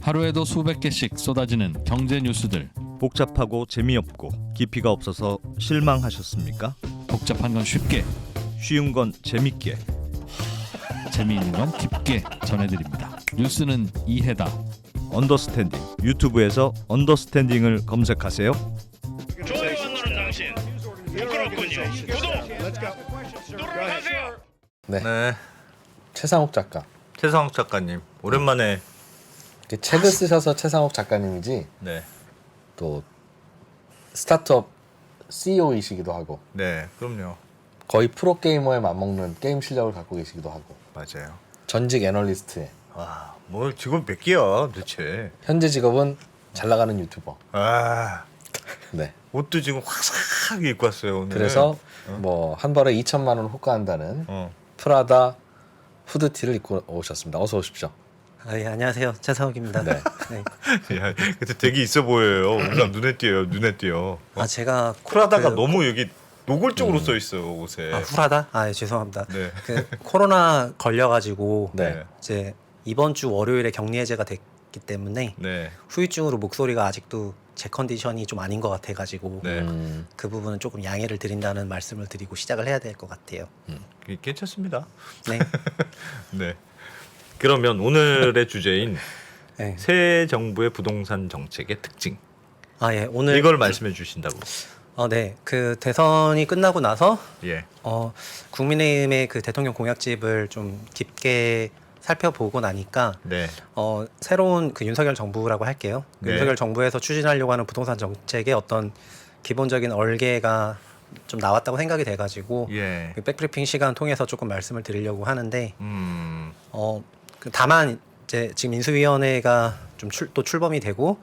하루에도 수백 개씩 쏟아지는 경제 뉴스들. 복잡하고 재미없고 깊이가 없어서 실망하셨습니까? 복잡한 건 쉽게, 쉬운 건 재밌게. 재미있는 건 깊게 전해드립니다. 뉴스는 이해다. 언더스탠딩. 유튜브에서 언더스탠딩을 검색하세요. 좋아요만 누른 당신 부끄럽군요. 구독 누르세요. 네. 최상욱 작가. 최상욱 작가님 오랜만에 이렇게 책을 쓰셔서 최상욱 작가님이지 네, 또 스타트업 CEO이시기도 하고 네, 그럼요. 거의 프로게이머에 맞먹는 게임 실력을 갖고 계시기도 하고 맞아요. 전직 애널리스트에 와, 뭘 직업 몇 개야 도대체? 현재 직업은 잘 나가는 유튜버. 아, 네. 옷도 지금 화사하게 입고 왔어요 오늘. 그래서 뭐 한 벌에 2천만 원을 호가한다는 어, 프라다 후드티를 입고 오셨습니다. 어서 오십시오. 예, 안녕하세요. 최상욱입니다. 네. 네. 야, 근데 되게 있어 보여요. 뭔가 눈에 띄어요, 눈에 띄어. 제가 프라다가 그- 너무 여기 노골적으로 써 있어요 옷에. 후라다? 예, 죄송합니다. 네. 그 코로나 걸려가지고 네. 이제 이번 주 월요일에 격리 해제가 됐기 때문에 네, 후유증으로 목소리가 아직도 제 컨디션이 좀 아닌 것 같아가지고 네. 그 부분은 조금 양해를 드린다는 말씀을 드리고 시작을 해야 될 것 같아요. 괜찮습니다. 네. 네. 그러면 오늘의 주제인 네. 새 정부의 부동산 정책의 특징. 예, 오늘 이걸 말씀해 주신다고. 네. 그 대선이 끝나고 나서 예. 국민의힘의 그 대통령 공약집을 좀 깊게 살펴보고 나니까 네. 새로운 그 윤석열 정부라고 할게요. 그 네. 윤석열 정부에서 추진하려고 하는 부동산 정책의 어떤 기본적인 얼개가 좀 나왔다고 생각이 돼가지고 예. 그 백브리핑 시간 통해서 조금 말씀을 드리려고 하는데 다만 이제 지금 인수위원회가 좀 또 출범이 되고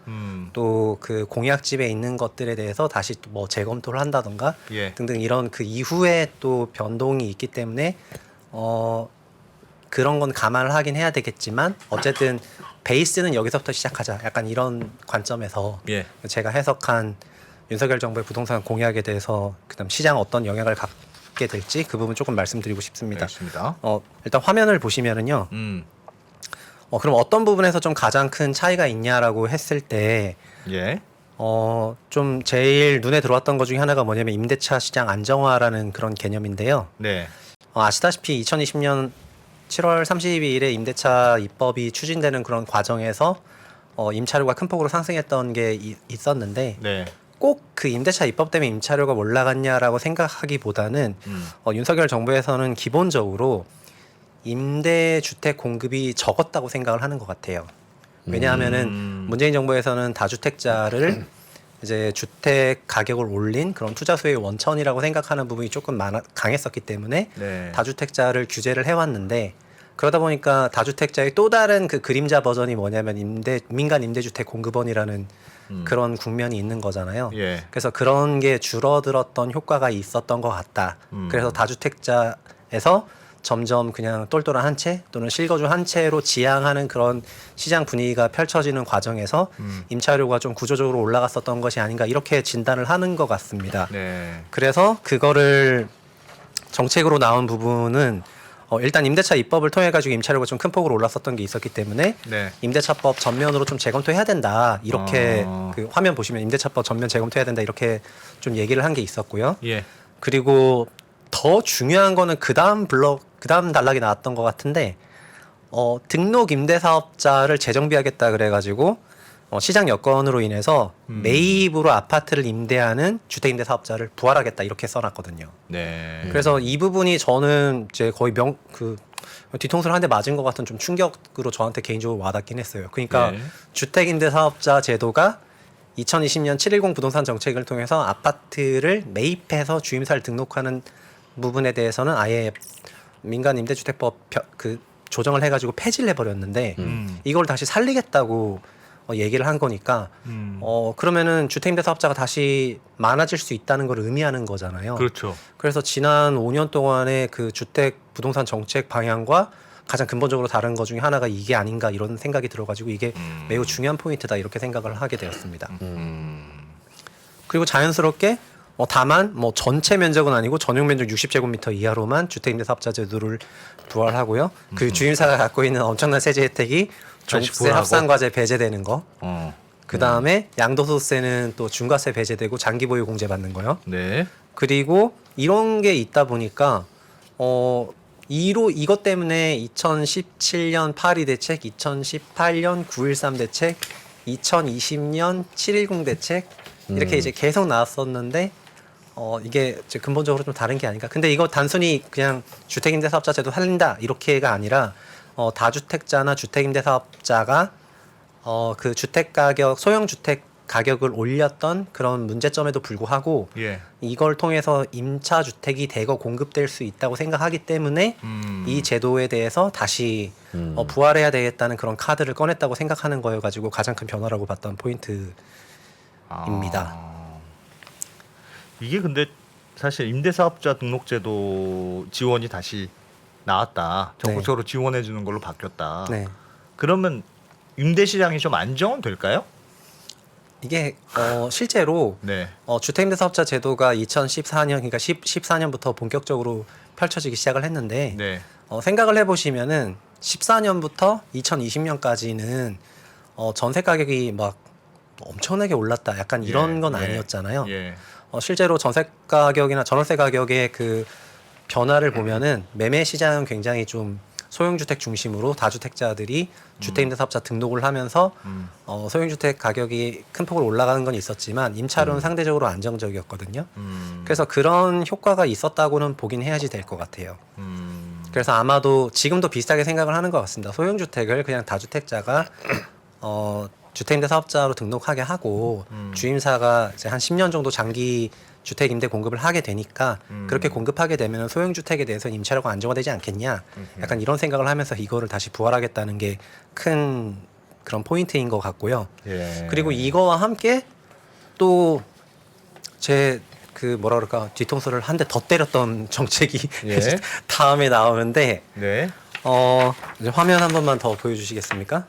또 그 공약집에 있는 것들에 대해서 다시 또 뭐 재검토를 한다던가 예. 등등 이런 그 이후에 또 변동이 있기 때문에 그런 건 감안을 하긴 해야 되겠지만 어쨌든 베이스는 여기서부터 시작하자 약간 이런 관점에서 예. 제가 해석한 윤석열 정부의 부동산 공약에 대해서 그다음 시장 어떤 영향을 갖게 될지 그 부분 조금 말씀드리고 싶습니다. 알겠습니다. 일단 화면을 보시면은요. 그럼 어떤 부분에서 좀 가장 큰 차이가 있냐라고 했을 때 예. 좀 제일 눈에 들어왔던 것 중에 하나가 뭐냐면 임대차 시장 안정화라는 그런 개념인데요. 네. 아시다시피 2020년 7월 30일에 임대차 입법이 추진되는 그런 과정에서 임차료가 큰 폭으로 상승했던 게 있었는데 네. 꼭 그 임대차 입법 때문에 임차료가 올라갔냐라고 생각하기보다는 윤석열 정부에서는 기본적으로 임대주택 공급이 적었다고 생각을 하는 것 같아요. 왜냐하면은 문재인 정부에서는 다주택자를 이제 주택 가격을 올린 그런 투자 수요의 원천이라고 생각하는 부분이 조금 강했었기 때문에 네. 다주택자를 규제를 해왔는데 그러다 보니까 다주택자의 또 다른 그 그림자 버전이 뭐냐면 민간 임대주택 공급원이라는 그런 국면이 있는 거잖아요. 예. 그래서 그런 게 줄어들었던 효과가 있었던 것 같다. 그래서 다주택자에서 점점 그냥 똘똘한 한 채 또는 실거주 한 채로 지향하는 그런 시장 분위기가 펼쳐지는 과정에서 임차료가 좀 구조적으로 올라갔었던 것이 아닌가 이렇게 진단을 하는 것 같습니다. 네. 그래서 그거를 정책으로 나온 부분은 일단 임대차 입법을 통해 가지고 임차료가 좀 큰 폭으로 올랐었던 게 있었기 때문에 네. 임대차법 전면으로 좀 재검토해야 된다 이렇게 그 화면 보시면 임대차법 전면 재검토해야 된다 이렇게 좀 얘기를 한 게 있었고요. 예. 그리고 더 중요한 거는 그 다음 단락이 나왔던 것 같은데 등록 임대사업자를 재정비하겠다 그래가지고 시장 여건으로 인해서 매입으로 아파트를 임대하는 주택임대사업자를 부활하겠다 이렇게 써놨거든요. 네. 그래서 이 부분이 저는 이제 거의 뒤통수를 한 대 맞은 것 같은 좀 충격으로 저한테 개인적으로 와닿긴 했어요. 그러니까 네. 주택임대사업자 제도가 2020년 710 부동산 정책을 통해서 아파트를 매입해서 주임사를 등록하는 부분에 대해서는 아예 민간 임대주택법 그 조정을 해가지고 폐지를 해버렸는데 이걸 다시 살리겠다고 얘기를 한 거니까 그러면은 주택임대사업자가 다시 많아질 수 있다는 걸 의미하는 거잖아요. 그렇죠. 그래서 지난 5년 동안의 그 주택 부동산 정책 방향과 가장 근본적으로 다른 것 중에 하나가 이게 아닌가 이런 생각이 들어가지고 이게 매우 중요한 포인트다 이렇게 생각을 하게 되었습니다. 그리고 자연스럽게 다만 전체 면적은 아니고 전용 면적 60제곱미터 이하로만 주택임대사업자 제도를 부활하고요. 그 주임사가 갖고 있는 엄청난 세제 혜택이 종부세 보라고? 합산과세 배제되는 거. 어. 그 다음에 양도소득세는 또 중과세 배제되고 장기보유 공제 받는 거요. 네. 그리고 이런 게 있다 보니까 이것 때문에 2017년 8.2 대책, 2018년 9.13 대책, 2020년 7.10 대책 이렇게 이제 계속 나왔었는데 이게 이제 근본적으로 좀 다른 게 아닌가. 근데 이거 단순히 그냥 주택임대사업자제도 살린다 이렇게가 아니라 다주택자나 주택임대사업자가 그 주택 가격, 소형 주택 가격을 올렸던 그런 문제점에도 불구하고 예. 이걸 통해서 임차 주택이 대거 공급될 수 있다고 생각하기 때문에 이 제도에 대해서 다시 부활해야 되겠다는 그런 카드를 꺼냈다고 생각하는 거여 가지고 가장 큰 변화라고 봤던 포인트입니다. 이게 근데 사실 임대사업자 등록제도 지원이 다시 나왔다. 전국적으로 지원해 주는 걸로 바뀌었다. 네. 그러면 임대 시장이 좀 안정될까요? 이게 실제로 네. 주택임대사업자 제도가 2014년 그러니까 14년부터 본격적으로 펼쳐지기 시작을 했는데 네. 생각을 해보시면은 14년부터 2020년까지는 전세 가격이 막 엄청나게 올랐다 약간 이런 건 아니었잖아요. 예. 실제로 전세 가격이나 전월세 가격의 그 변화를 보면은 매매 시장은 굉장히 좀 소형주택 중심으로 다주택자들이 주택임대사업자 등록을 하면서 소형주택 가격이 큰 폭으로 올라가는 건 있었지만 임차료는 상대적으로 안정적이었거든요. 그래서 그런 효과가 있었다고는 보긴 해야지 될 것 같아요. 그래서 아마도 지금도 비슷하게 생각을 하는 것 같습니다. 소형주택을 그냥 다주택자가 주택임대사업자로 등록하게 하고 주임사가 이제 한 10년 정도 장기 주택 임대 공급을 하게 되니까 그렇게 공급하게 되면 소형주택에 대해서 임차료가 안정화되지 않겠냐 약간 이런 생각을 하면서 이거를 다시 부활하겠다는 게 큰 그런 포인트인 것 같고요. 예. 그리고 이거와 함께 또 제 그 뭐라 그럴까 뒤통수를 한 대 더 때렸던 정책이 예. 다음에 나오는데 네. 이제 화면 한 번만 더 보여주시겠습니까?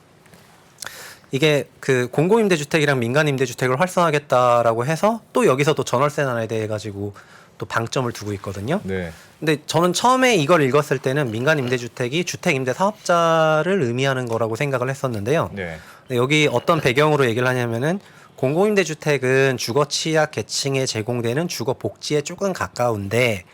이게 그 공공임대주택이랑 민간임대주택을 활성화하겠다라고 해서 또 여기서 또 전월세 난에 대해 가지고 또 방점을 두고 있거든요. 네. 근데 저는 처음에 이걸 읽었을 때는 민간임대주택이 주택임대사업자를 의미하는 거라고 생각을 했었는데요. 네. 근데 여기 어떤 배경으로 얘기를 하냐면은 공공임대주택은 주거 취약 계층에 제공되는 주거 복지에 조금 가까운데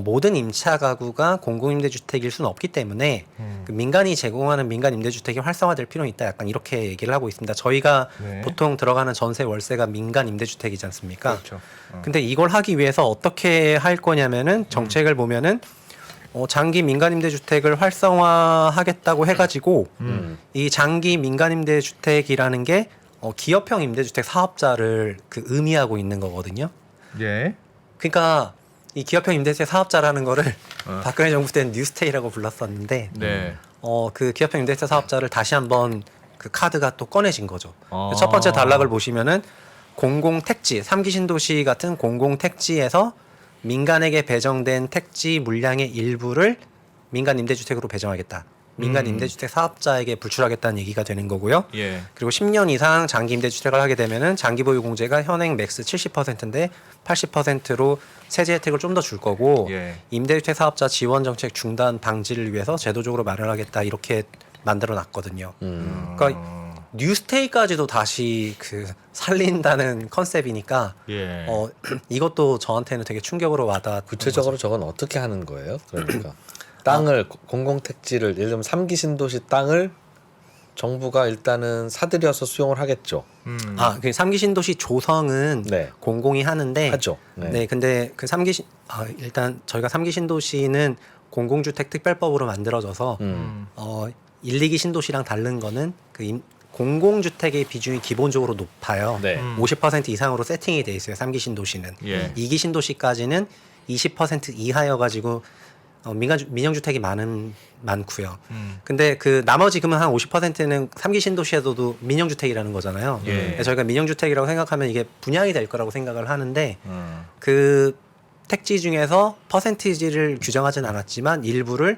모든 임차 가구가 공공임대주택일 수는 없기 때문에 그 민간이 제공하는 민간임대주택이 활성화될 필요는 있다. 약간 이렇게 얘기를 하고 있습니다. 저희가 네. 보통 들어가는 전세 월세가 민간임대주택이지 않습니까? 그렇죠. 근데 이걸 하기 위해서 어떻게 할 거냐면은 정책을 보면은 장기 민간임대주택을 활성화하겠다고 해가지고 이 장기 민간임대주택이라는 게 기업형 임대주택 사업자를 그 의미하고 있는 거거든요. 예. 그러니까 이 기업형 임대주택 사업자라는 거를 박근혜 정부 때는 뉴스테이라고 불렀었는데 네. 그 기업형 임대주택 사업자를 다시 한번 그 카드가 또 꺼내진 거죠. 아. 첫 번째 단락을 보시면은 공공택지, 3기 신도시 같은 공공택지에서 민간에게 배정된 택지 물량의 일부를 민간 임대주택으로 배정하겠다. 민간 임대주택 사업자에게 불출하겠다는 얘기가 되는 거고요. 예. 그리고 10년 이상 장기 임대주택을 하게 되면은 장기 보유 공제가 현행 맥스 70%인데 80%로 세제 혜택을 좀 더 줄 거고 예. 임대주택 사업자 지원 정책 중단 방지를 위해서 제도적으로 마련하겠다 이렇게 만들어 놨거든요. 그러니까 뉴스테이까지도 다시 그 살린다는 컨셉이니까 예. 이것도 저한테는 되게 충격으로 와닿았던 구체적으로 저건 어떻게 하는 거예요? 그러니까 땅을 공공택지를 예를 들면 3기 신도시 땅을 정부가 일단은 사들여서 수용을 하겠죠. 그 3기 신도시 조성은 네. 공공이 하는데 하죠. 네. 근데 그 3기 일단 저희가 3기 신도시는 공공주택 특별법으로 만들어져서 1, 2기 신도시랑 다른 거는 그 공공주택의 비중이 기본적으로 높아요. 네. 50% 이상으로 세팅이 돼 있어요. 3기 신도시는. 예. 2기 신도시까지는 20% 이하여 가지고 민영주택이 많고요. 근데 그 나머지 그러면 한 50%는 3기 신도시에서도 민영주택이라는 거잖아요. 예. 저희가 민영주택이라고 생각하면 이게 분양이 될 거라고 생각을 하는데 그 택지 중에서 퍼센티지를 규정하진 않았지만 일부를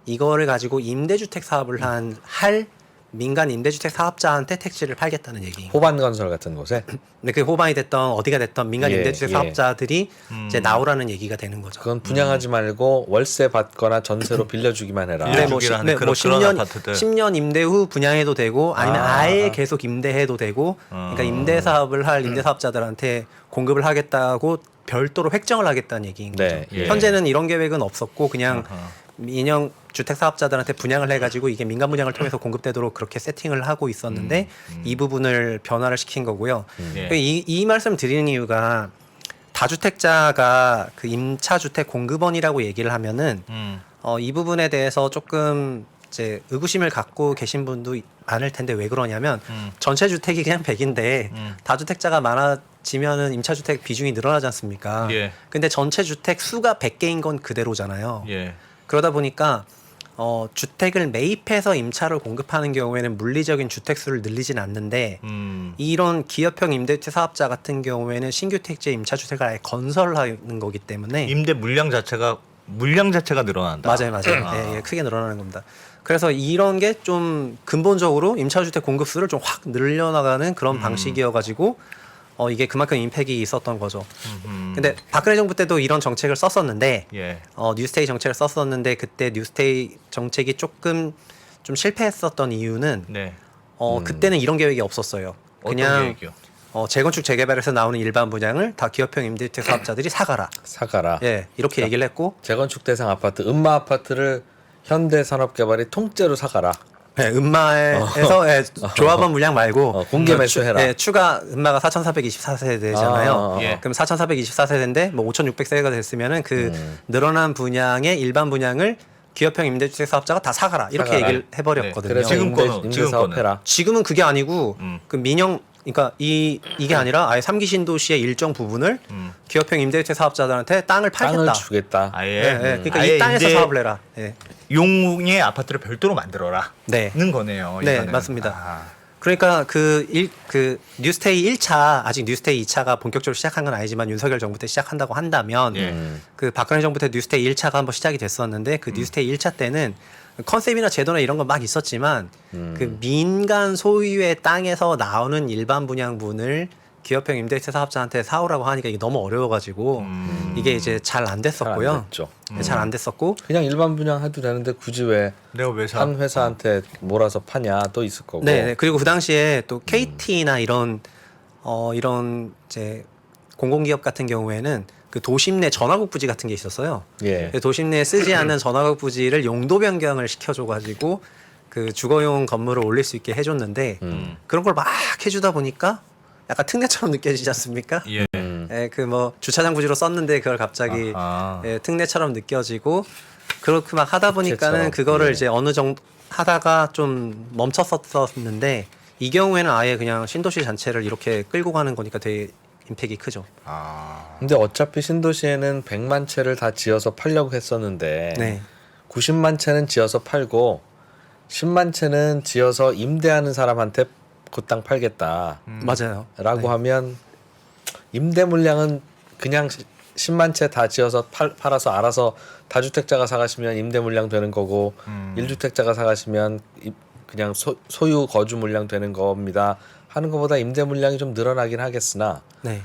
이거를 가지고 임대주택 사업을 할 민간 임대주택 사업자한테 택지를 팔겠다는 얘기인 거예요. 호반건설 같은 곳에 근데 그 호반이 됐던 어디가 됐던 민간 예, 임대주택 예. 사업자들이 이제 나오라는 얘기가 되는 거죠. 그건 분양하지 말고 월세 받거나 전세로 빌려주기만 해라. 네, 뭐, 빌려주기를 하는 네, 뭐 그런 10년, 아파트들. 10년 임대 후 분양해도 되고 아니면 아예 계속 임대해도 되고 그러니까 임대 사업을 할 임대 사업자들한테 공급을 하겠다고 별도로 획정을 하겠다는 얘기인 거죠. 네, 예. 현재는 이런 계획은 없었고 그냥 민영 주택 사업자들한테 분양을 해가지고 이게 민간 분양을 통해서 공급되도록 그렇게 세팅을 하고 있었는데 이 부분을 변화를 시킨 거고요. 예. 이 말씀 드리는 이유가 다주택자가 그 임차주택 공급원이라고 얘기를 하면은 이 부분에 대해서 조금 이제 의구심을 갖고 계신 분도 많을 텐데 왜 그러냐면 전체 주택이 그냥 100인데 다주택자가 많아지면은 임차주택 비중이 늘어나지 않습니까? 예. 근데 전체 주택 수가 100개인 건 그대로잖아요. 예. 그러다 보니까 주택을 매입해서 임차를 공급하는 경우에는 물리적인 주택 수를 늘리진 않는데 이런 기업형 임대주택 사업자 같은 경우에는 신규 택지의 임차주택을 아예 건설하는 거기 때문에 임대 물량 자체가 늘어난다. 맞아요. 예, 예, 크게 늘어나는 겁니다. 그래서 이런 게 좀 근본적으로 임차주택 공급수를 좀 확 늘려나가는 그런 방식이어가지고 이게 그만큼 임팩이 있었던 거죠. 근데 박근혜 정부 때도 이런 정책을 썼었는데 예. 뉴스테이 정책을 썼었는데 그때 뉴스테이 정책이 조금 좀 실패했었던 이유는 네. 그때는 이런 계획이 없었어요. 어떤 그냥 계획이요? 재건축 재개발에서 나오는 일반 분양을 다 기업형 임대주택 사업자들이 사가라. 사가라. 예, 이렇게 얘기를 했고 재건축 대상 아파트, 음마 아파트를 현대산업개발이 통째로 사가라. 네, 음마에서 예, 조합원 물량 말고 공개 매수해라. 예, 추가 음마가 4,424세대잖아요. 예. 그럼 4,424세대인데 뭐 5,600세대가 됐으면은 그 늘어난 분양의 일반 분양을 기업형 임대주택 사업자가 다 사가라 이렇게 사가라. 얘기를 해버렸거든요. 그래서 지금 임대, 거는, 임대 지금 사업해라. 지금은 그게 아니고 그 민영 그러니까 이게 아니라 아예 3기 신도시의 일정 부분을 기업형 임대주택 사업자들한테 땅을 팔겠다. 땅을 주겠다. 아예. 예, 예. 그러니까 아예 이 땅에서 임대 사업을 해라. 예. 용의 아파트를 별도로 만들어라. 네. 는 거네요. 네, 이거는. 맞습니다. 아. 그러니까 그 뉴스테이 1차 아직 뉴스테이 2차가 본격적으로 시작한 건 아니지만 윤석열 정부 때 시작한다고 한다면 예. 그 박근혜 정부 때 뉴스테이 1차가 한번 시작이 됐었는데 그 뉴스테이 1차 때는 컨셉이나 제도나 이런 건 막 있었지만 그 민간 소유의 땅에서 나오는 일반 분양분을 기업형 임대주택 사업자한테 사오라고 하니까 이게 너무 어려워가지고 이게 이제 잘 안 됐었고요. 잘안 됐죠. 잘 안 됐었고 그냥 일반 분양해도 되는데 굳이 왜 내가 왜 사? 한 회사한테 몰아서 파냐 또 있을 거고. 네, 네. 그리고 그 당시에 또 KT나 이런 이제 공공기업 같은 경우에는 그 도심 내 전화국 부지 같은 게 있었어요. 예. 도심 내에 쓰지 않는 전화국 부지를 용도 변경을 시켜줘가지고 그 주거용 건물을 올릴 수 있게 해줬는데 그런 걸 막 해주다 보니까 약간 특례처럼 느껴지지 않습니까? 예. 예, 그 뭐 주차장 부지로 썼는데 그걸 갑자기 아하. 예, 특례처럼 느껴지고 그렇게 막 하다 보니까는 특혜처럼. 그거를 예. 이제 어느 정도 하다가 좀 멈췄었는데 이 경우에는 아예 그냥 신도시 전체를 이렇게 끌고 가는 거니까 되게 임팩이 크죠. 근데 어차피 신도시에는 100만 채를 다 지어서 팔려고 했었는데 네. 90만 채는 지어서 팔고 10만 채는 지어서 임대하는 사람한테 그 땅 팔겠다. 맞아요. 라고 네. 하면 임대 물량은 그냥 10만 채 다 지어서 팔아서 알아서 다주택자가 사가시면 임대 물량 되는 거고 1주택자가 사가시면 그냥 소유 거주 물량 되는 겁니다 하는 것보다 임대 물량이 좀 늘어나긴 하겠으나 네.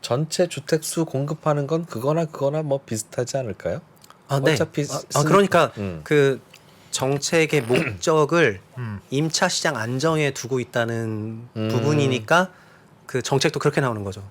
전체 주택 수 공급하는 건 그거나 뭐 비슷하지 않을까요? 아, 네. 어차피 그러니까 음. 그 정책의 목적을 임차 시장 안정에 두고 있다는 부분이니까 그 정책도 그렇게 나오는 거죠.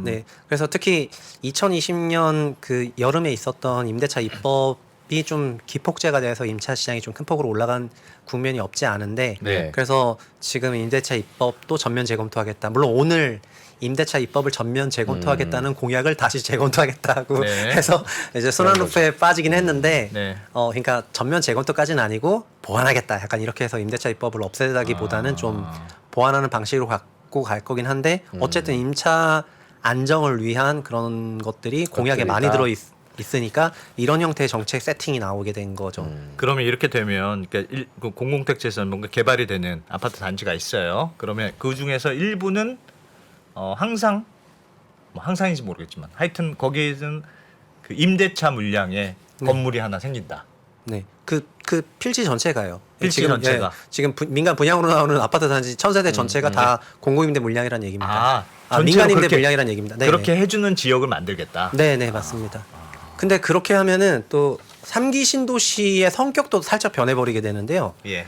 네. 그래서 특히 2020년 그 여름에 있었던 임대차 입법이 좀 기폭제가 돼서 임차 시장이 좀 큰 폭으로 올라간 국면이 없지 않은데 네. 그래서 지금 임대차 입법도 전면 재검토하겠다. 물론 오늘 임대차 입법을 전면 재검토하겠다는 공약을 다시 재검토하겠다고 네. 해서 이제 순환루프에 빠지긴 했는데 네. 그러니까 전면 재검토까지는 아니고 보완하겠다. 약간 이렇게 해서 임대차 입법을 없애다기보다는 좀 보완하는 방식으로 갖고 갈 거긴 한데 어쨌든 임차 안정을 위한 그런 것들이 공약에 많이 들어 있으니까 이런 형태의 정책 세팅이 나오게 된 거죠. 그러면 이렇게 되면 그러니까 그 공공택지에서 뭔가 개발이 되는 아파트 단지가 있어요. 그러면 그 중에서 일부는 항상 뭐 항상인지 모르겠지만 하여튼 거기에는 그 임대차 물량의 건물이 하나 생긴다. 네. 그 그 필지 전체가요. 필지 지금, 전체가. 지금 민간 분양으로 나오는 아파트 단지 1000세대 전체가 다 공공임대 물량이라는 얘기입니다. 전체로 민간임대 그렇게- 물량이라는 얘기입니다. 네, 그렇게 해주는 지역을 만들겠다. 네, 맞습니다. 근데 그렇게 하면은 또 3기 신도시의 성격도 살짝 변해버리게 되는데요. 예.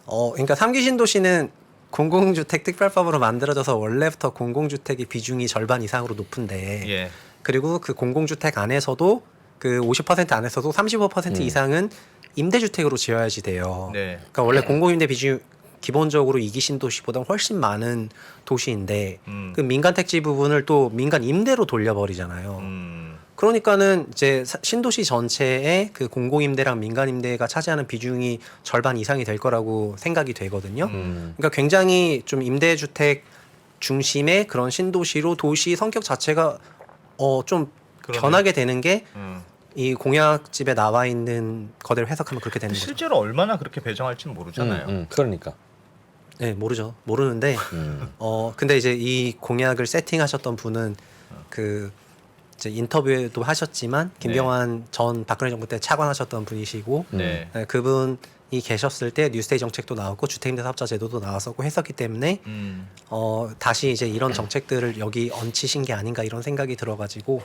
그러니까 3기 신도시는 공공주택 특별법으로 만들어져서 원래부터 공공주택의 비중이 절반 이상으로 높은데, 예. 그리고 그 공공주택 안에서도 그 50% 안에서도 35% 이상은 임대주택으로 지어야지 돼요. 네. 그러니까 원래 공공임대 비중이 기본적으로 2기 신도시보다 훨씬 많은 도시인데 그 민간 택지 부분을 또 민간 임대로 돌려버리잖아요. 그러니까는 이제 신도시 전체의 그 공공임대랑 민간임대가 차지하는 비중이 절반 이상이 될 거라고 생각이 되거든요. 그러니까 굉장히 좀 임대주택 중심의 그런 신도시로 도시 성격 자체가 좀 그러네. 변하게 되는 게 이 음. 공약집에 나와 있는 거대로 해석하면 그렇게 되는 거죠. 실제로 얼마나 그렇게 배정할지는 모르잖아요. 그러니까. 네, 모르죠. 모르는데 근데 이제 이 공약을 세팅하셨던 분은 그 이제 인터뷰도 하셨지만 김병환 전 박근혜 정부 때 차관하셨던 분이시고 네. 네, 그분이 계셨을 때 뉴스데이 정책도 나왔고 주택임대 사업자 제도도 나왔었고 했었기 때문에 다시 이제 이런 정책들을 여기 얹히신 게 아닌가 이런 생각이 들어가지고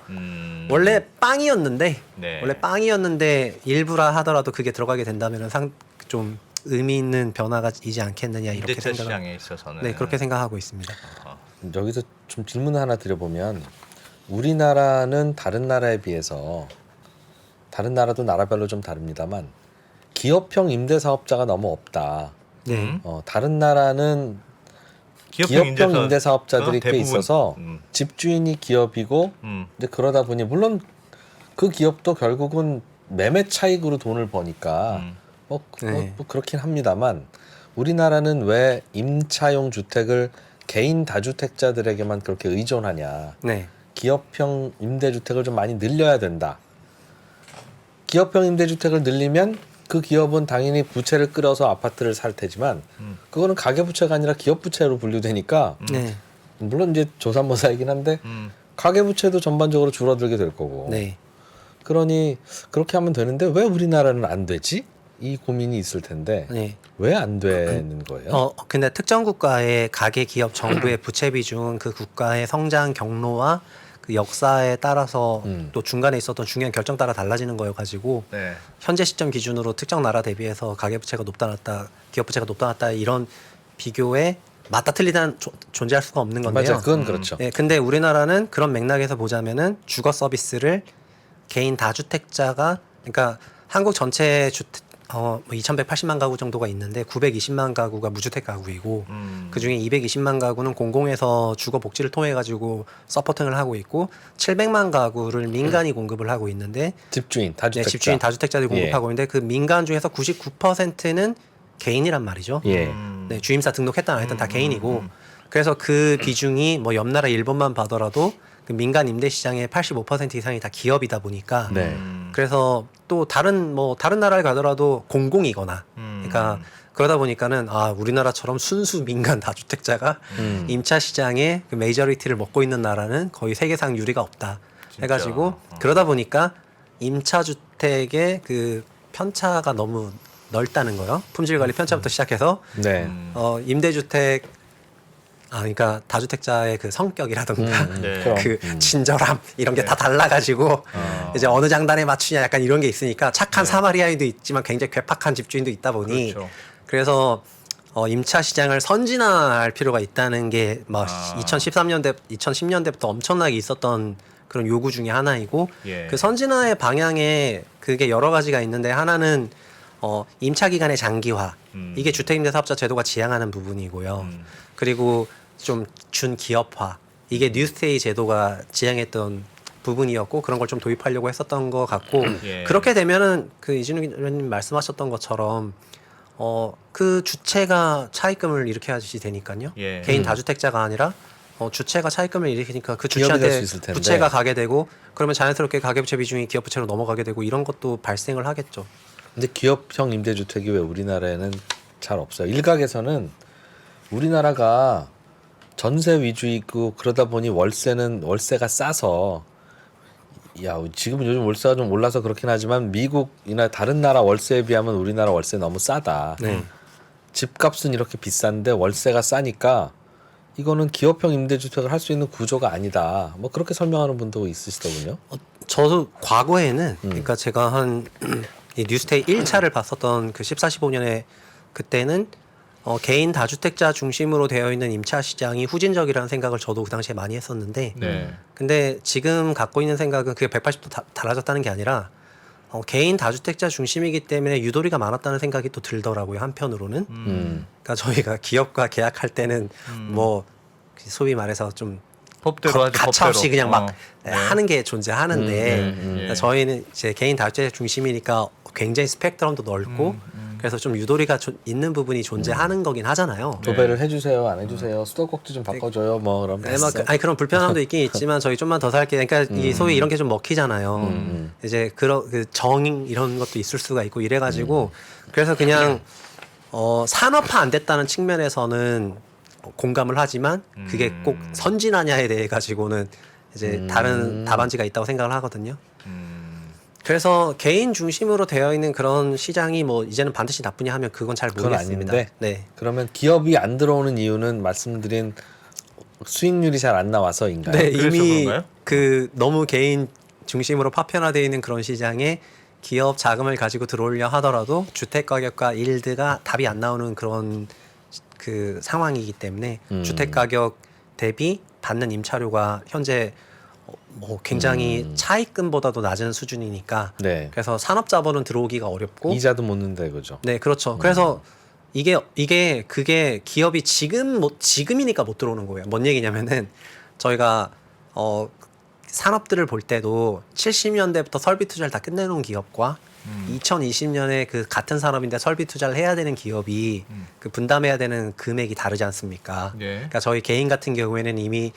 원래 빵이었는데 네. 원래 빵이었는데 일부라 하더라도 그게 들어가게 된다면은 좀 의미 있는 변화가 이지 않겠느냐 이렇게 임대차 생각. 시장에 있어서는 네, 그렇게 생각하고 있습니다. 여기서 좀 질문 하나 드려보면 우리나라는 다른 나라에 비해서 다른 나라도 나라별로 좀 다릅니다만 기업형 임대사업자가 너무 없다. 네. 다른 나라는 기업형 임대사업자들이 꽤 대부분, 있어서 집주인이 기업이고 이제 그러다 보니 물론 그 기업도 결국은 매매 차익으로 돈을 버니까 뭐 그렇긴 합니다만 우리나라는 왜 임차용 주택을 개인 다주택자들에게만 그렇게 의존하냐. 네. 기업형 임대주택을 좀 많이 늘려야 된다. 기업형 임대주택을 늘리면 그 기업은 당연히 부채를 끌어서 아파트를 살 테지만 그거는 가계부채가 아니라 기업부채로 분류되니까 네. 물론 이제 조삼모사이긴 한데 가계부채도 전반적으로 줄어들게 될 거고 네. 그러니 그렇게 하면 되는데 왜 우리나라는 안 되지? 이 고민이 있을 텐데 네. 왜 안 되는 거예요? 근데 특정 국가의 가계 기업 정부의 부채 비중은 그 국가의 성장 경로와 그 역사에 따라서 또 중간에 있었던 중요한 결정 따라 달라지는 거여 가지고 네. 현재 시점 기준으로 특정 나라 대비해서 가계 부채가 높다 낮다, 기업 부채가 높다 낮다 이런 비교에 맞다 틀리다 존재할 수가 없는 건데요. 맞아요. 그건 그렇죠. 네, 근데 우리나라는 그런 맥락에서 보자면은 주거 서비스를 개인 다주택자가 그러니까 한국 전체 주택 2,180만 가구 정도가 있는데 920만 가구가 무주택 가구이고 그 중에 220만 가구는 공공에서 주거 복지를 통해 가지고 서포팅을 하고 있고 700만 가구를 민간이 공급을 하고 있는데 집주인 다주택자. 네, 집주인 다주택자들이 공급하고 있는데 그 민간 중에서 99%는 개인이란 말이죠. 예. 네, 주임사 등록했다 안 했던 다 개인이고 그래서 그 비중이 뭐 옆 나라 일본만 봐더라도 그 민간 임대 시장의 85% 이상이 다 기업이다 보니까 네. 그래서 또 다른 나라를 가더라도 공공이거나 그러니까 그러다 보니까는 우리나라처럼 순수 민간 다주택자가 임차 시장의 그 메이저리티를 먹고 있는 나라는 거의 세계상 유례가 없다 해가지고 그러다 보니까 임차 주택의 그 편차가 너무 넓다는 거요. 품질 관리 편차부터 시작해서 네. 임대주택 그러니까 다주택자의 그 성격이라던가 네. 그 친절함 이런 게 다 달라가지고 이제 어느 장단에 맞추냐 약간 이런 게 있으니까 착한 사마리아인도 있지만 굉장히 괴팍한 집주인도 있다 보니 그렇죠. 그래서 임차 시장을 선진화할 필요가 있다는 게 막 2010년대부터 엄청나게 있었던 그런 요구 중에 하나이고 예. 그 선진화의 방향에 그게 여러 가지가 있는데 하나는 임차 기간의 장기화 이게 주택임대사업자 제도가 지향하는 부분이고요. 그리고 좀 준기업화 이게 뉴스테이 제도가 지향했던 부분이었고 그런 걸 좀 도입하려고 했었던 것 같고 예. 그렇게 되면은 그 이진우 의원님 말씀하셨던 것처럼 그 주체가 차입금을 일으켜야지 되니까요. 예. 개인 다주택자가 아니라 주체가 차입금을 일으키니까 그 기업이 될수 주체한테 있을 텐데. 부채가 가게 되고 그러면 자연스럽게 가계부채 비중이 기업부채로 넘어가게 되고 이런 것도 발생을 하겠죠. 근데 기업형 임대주택이 왜 우리나라에는 잘 없어요? 일각에서는 우리나라가 전세 위주이고 그러다 보니 월세가 싸서 야, 지금 요즘 월세가 좀 올라서 그렇긴 하지만 미국이나 다른 나라 월세에 비하면 우리나라 월세 너무 싸다. 네. 집값은 이렇게 비싼데 월세가 싸니까 이거는 기업형 임대주택을 할 수 있는 구조가 아니다. 뭐 그렇게 설명하는 분도 있으시더군요. 저도 과거에는 그러니까 제가 한 이 뉴스테이 1차를 봤었던 그 14, 15년에 그때는 개인 다주택자 중심으로 되어 있는 임차 시장이 후진적이라는 생각을 저도 그 당시에 많이 했었는데 네. 근데 지금 갖고 있는 생각은 그게 180도 달라졌다는 게 아니라 개인 다주택자 중심이기 때문에 유도리가 많았다는 생각이 또 들더라고요. 한편으로는. 그러니까 저희가 기업과 계약할 때는 뭐 소위 말해서 좀 법대로 하죠. 가차 없이 법대로. 그냥 막 네. 하는 게 존재하는데 그러니까 예. 저희는 이제 개인 다주택자 중심이니까 굉장히 스펙트럼도 넓고 그래서 좀 유도리가 있는 부분이 존재하는 거긴 하잖아요. 도배를 해주세요, 안 해주세요, 수도꼭지 좀 바꿔줘요, 뭐 그럼 네, 막 아니 그런 불편함도 있긴 있지만 저희 좀만 더 살게. 그러니까 이 소위 이런 게 좀 먹히잖아요. 이제 그런 그 정의 이런 것도 있을 수가 있고 이래가지고 그래서 그냥 산업화 안 됐다는 측면에서는 공감을 하지만 그게 꼭 선진화냐에 대해 가지고는 이제 다른 답안지가 있다고 생각을 하거든요. 그래서 개인 중심으로 되어 있는 그런 시장이 뭐 이제는 반드시 나쁘냐 하면 그건 잘 그건 모르겠습니다. 아닌데. 네. 그러면 기업이 안 들어오는 이유는 말씀드린 수익률이 잘 안 나와서인가요? 네, 그래서 이미 그런가요? 그 너무 개인 중심으로 파편화되어 있는 그런 시장에 기업 자금을 가지고 들어오려 하더라도 주택 가격과 일드가 답이 안 나오는 그런 그 상황이기 때문에 주택 가격 대비 받는 임차료가 현재 뭐 굉장히 차입금보다도 낮은 수준이니까 네. 그래서 산업자본은 들어오기가 어렵고 이자도 못 낸다 이거죠. 네, 그렇죠. 그래서 그게 기업이 지금이니까 못 들어오는 거예요. 뭔 얘기냐면은 저희가 산업들을 볼 때도 70년대부터 설비 투자를 다 끝내놓은 기업과 2020년에 그 같은 산업인데 설비 투자를 해야 되는 기업이 그 분담해야 되는 금액이 다르지 않습니까? 예. 그러니까 저희 개인 같은 경우에는 이미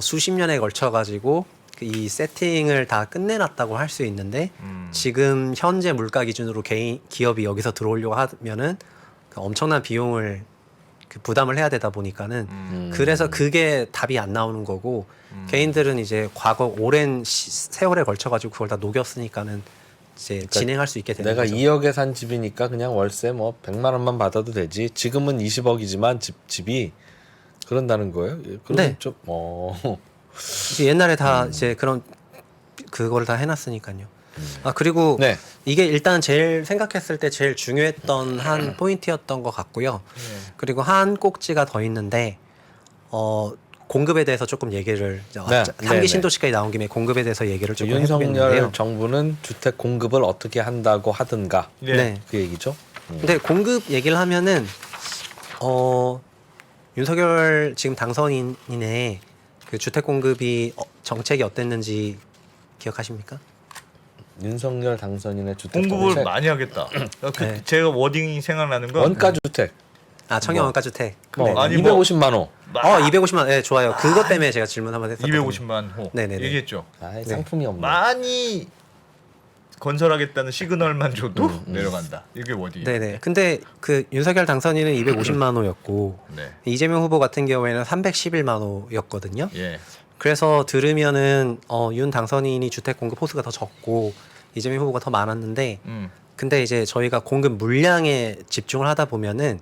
수십 년에 걸쳐 가지고 이 세팅을 다 끝내놨다고 할 수 있는데 지금 현재 물가 기준으로 기업이 여기서 들어오려고 하면은 그 엄청난 비용을 그 부담을 해야 되다 보니까는 그래서 그게 답이 안 나오는 거고 개인들은 이제 과거 오랜 세월에 걸쳐 가지고 그걸 다 녹였으니까는 이제 진행할 수 있게 되는 내가 거죠. 2억에 산 집이니까 그냥 월세 뭐 100만 원만 받아도 되지. 지금은 20억이지만 집이 그런다는 거예요? 그럼 네. 좀 이제 옛날에 다 이제 그런 그거를 다 해놨으니까요. 아 그리고 네. 이게 일단 제일 생각했을 때 제일 중요했던 한 포인트였던 것 같고요. 그리고 한 꼭지가 더 있는데 공급에 대해서 조금 얘기를 네. 3기 신도시까지 나온 김에 공급에 대해서 얘기를 조금 윤석열 해보겠는데요. 정부는 주택 공급을 어떻게 한다고 하든가 예. 네. 그 얘기죠. 근데 공급 얘기를 하면은 윤석열 지금 당선인의 그 주택 공급이 정책이 어땠는지 기억하십니까? 윤석열 당선인의 주택 공급을 정책. 많이 하겠다. 네. 제가 워딩이 생각나는 건 원가 주택 아 청년 원가 주택. 뭐 아니, 뭐- 250만 호. 250만. 네, 좋아요. 그것 때문에 제가 질문 한번 했었거든요. 250만 호 네네네. 얘기했죠. 아, 상품이 없네. 많이 건설하겠다는 시그널만 줘도 내려간다. 이게 워딩. 네네. 근데 그 윤석열 당선인은 250만 호였고 네. 이재명 후보 같은 경우에는 311만 호였거든요. 예. 그래서 들으면은 윤 당선인이 주택 공급 호수가 더 적고 이재명 후보가 더 많았는데 근데 이제 저희가 공급 물량에 집중을 하다 보면은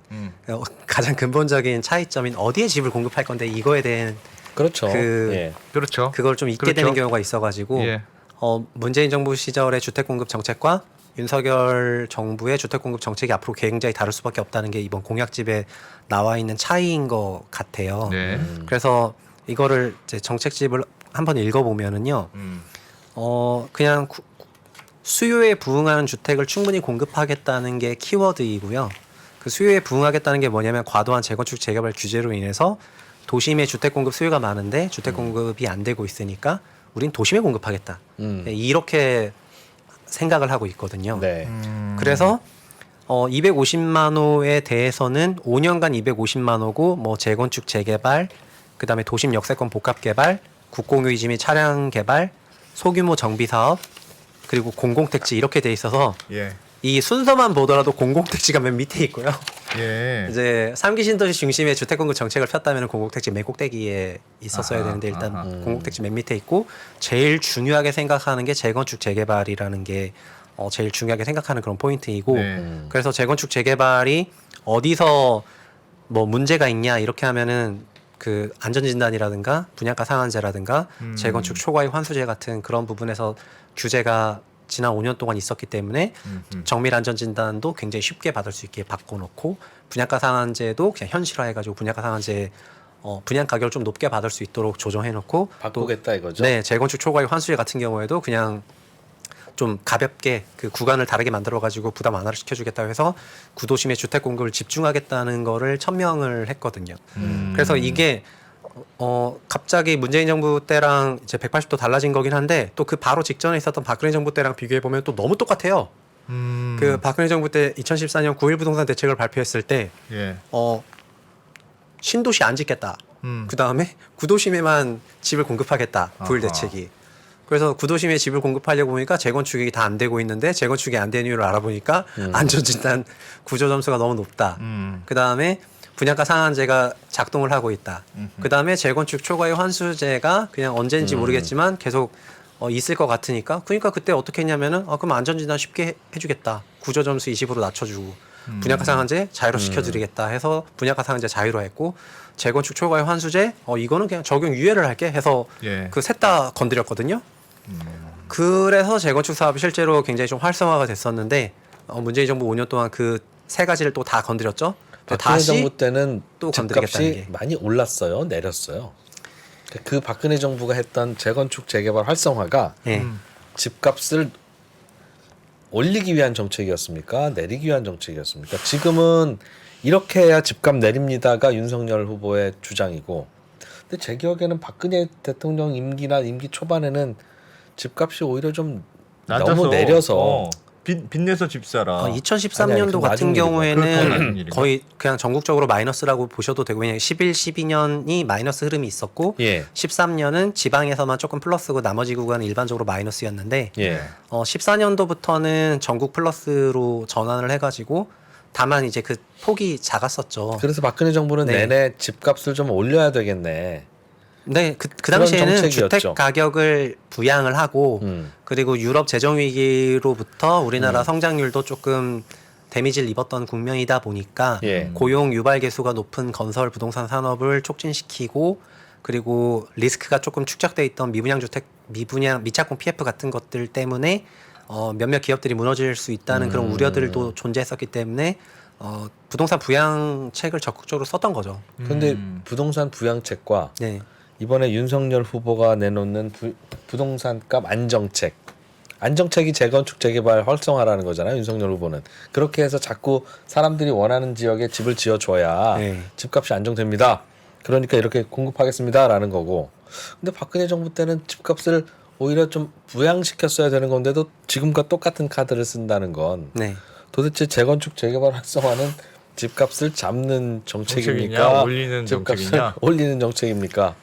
가장 근본적인 차이점인 어디에 집을 공급할 건데 이거에 대한 그렇죠. 그- 그렇죠. 그걸 좀 잊게 그렇죠. 되는 경우가 있어가지고 예. 문재인 정부 시절의 주택 공급 정책과 윤석열 정부의 주택 공급 정책이 앞으로 굉장히 다를 수밖에 없다는 게 이번 공약집에 나와 있는 차이인 것 같아요. 네. 그래서 이거를 이제 정책집을 한번 읽어보면은요, 그냥 수요에 부응하는 주택을 충분히 공급하겠다는 게 키워드이고요. 그 수요에 부응하겠다는 게 뭐냐면 과도한 재건축 재개발 규제로 인해서 도심에 주택 공급 수요가 많은데 주택 공급이 안 되고 있으니까 우린 도심에 공급하겠다. 네, 이렇게 생각을 하고 있거든요. 네. 그래서 250만 호에 대해서는 5년간 250만 호고 뭐 재건축 재개발, 그다음에 도심 역세권 복합 개발, 국공유지 및 차량 개발, 소규모 정비 사업, 그리고 공공택지 이렇게 돼 있어서 예. 이 순서만 보더라도 공공택지가 맨 밑에 있고요. 예. 이제 3기 신도시 중심의 주택 공급 정책을 폈다면 공공택지 맨 꼭대기에 있었어야 아하, 되는데 일단 아하. 공공택지 맨 밑에 있고 제일 중요하게 생각하는 게 재건축 재개발이라는 게 제일 중요하게 생각하는 그런 포인트이고 네. 그래서 재건축 재개발이 어디서 뭐 문제가 있냐 이렇게 하면은 그 안전진단이라든가 분양가 상한제라든가 재건축 초과이익 환수제 같은 그런 부분에서 규제가 지난 5년 동안 있었기 때문에 정밀 안전진단도 굉장히 쉽게 받을 수 있게 바꿔놓고 분양가 상한제도 그냥 현실화해가지고 분양가 상한제 분양 가격을 좀 높게 받을 수 있도록 조정해놓고 바꾸겠다 이거죠. 네 재건축 초과이익 환수제 같은 경우에도 그냥 좀 가볍게 그 구간을 다르게 만들어가지고 부담 완화를 시켜주겠다고 해서 구도심의 주택 공급을 집중하겠다는 거를 천명을 했거든요. 그래서 이게 갑자기 문재인 정부 때랑 이제 180도 달라진 거긴 한데 또 그 바로 직전에 있었던 박근혜 정부 때랑 비교해 보면 또 너무 똑같아요. 그 박근혜 정부 때 2014년 9.1 부동산 대책을 발표했을 때 예. 신도시 안 짓겠다. 그 다음에 구도심에만 집을 공급하겠다. 9.1 아하. 대책이. 그래서 구도심에 집을 공급하려고 보니까 재건축이 다 안 되고 있는데 재건축이 안 되는 이유를 알아보니까 안전진단 구조 점수가 너무 높다. 그 다음에 분양가 상한제가 작동을 하고 있다. 그 다음에 재건축 초과이익 환수제가 그냥 언제인지 모르겠지만 계속 있을 것 같으니까. 그러니까 그때 어떻게 했냐면은 그럼 안전진단 쉽게 해주겠다. 구조 점수 20으로 낮춰주고 분양가 상한제 자유로 시켜드리겠다 해서 분양가 상한제 자유로 했고 재건축 초과이익 환수제 이거는 그냥 적용 유예를 할게 해서 예. 그 셋 다 건드렸거든요. 그래서 재건축 사업이 실제로 굉장히 좀 활성화가 됐었는데 문재인 정부 5년 동안 그 세 가지를 또 다 건드렸죠. 또 박근혜 다시 정부 때는 또 건드리겠다는 집값이 게. 많이 올랐어요, 내렸어요. 그 박근혜 정부가 했던 재건축 재개발 활성화가 예. 집값을 올리기 위한 정책이었습니까? 내리기 위한 정책이었습니까? 지금은 이렇게 해야 집값 내립니다가 윤석열 후보의 주장이고, 근데 제 기억에는 박근혜 대통령 임기나 임기 초반에는 집값이 오히려 좀 너무 내려서 빚내서 집 사라. 2013년도 아니, 그건 같은 나중 일이고. 그건 나중 경우에는 일이고. 거의 그냥 전국적으로 마이너스라고 보셔도 되고 왜냐하면 11, 12년이 마이너스 흐름이 있었고 예. 13년은 지방에서만 조금 플러스고 나머지 구간은 일반적으로 마이너스였는데 예. 14년도부터는 전국 플러스로 전환을 해가지고 다만 이제 그 폭이 작았었죠. 그래서 박근혜 정부는 네. 내내 집값을 좀 올려야 되겠네. 네, 그 그런 당시에는 정책이었죠. 주택 가격을 부양을 하고 그리고 유럽 재정 위기로부터 우리나라 성장률도 조금 데미지를 입었던 국면이다 보니까 예. 고용 유발 계수가 높은 건설 부동산 산업을 촉진시키고 그리고 리스크가 조금 축적돼 있던 미분양 주택 미분양 미착공 PF 같은 것들 때문에 몇몇 기업들이 무너질 수 있다는 그런 우려들도 존재했었기 때문에 부동산 부양책을 적극적으로 썼던 거죠. 근데 부동산 부양책과 네. 이번에 윤석열 후보가 내놓는 부동산값 안정책이 재건축 재개발 활성화라는 거잖아요. 윤석열 후보는 그렇게 해서 자꾸 사람들이 원하는 지역에 집을 지어줘야 네. 집값이 안정됩니다. 그러니까 이렇게 공급하겠습니다라는 거고. 근데 박근혜 정부 때는 집값을 오히려 좀 부양시켰어야 되는 건데도 지금과 똑같은 카드를 쓴다는 건 네. 도대체 재건축 재개발 활성화는 집값을 잡는 정책입니까? 정책이냐, 올리는 집값을 정책이냐? 올리는 정책입니까?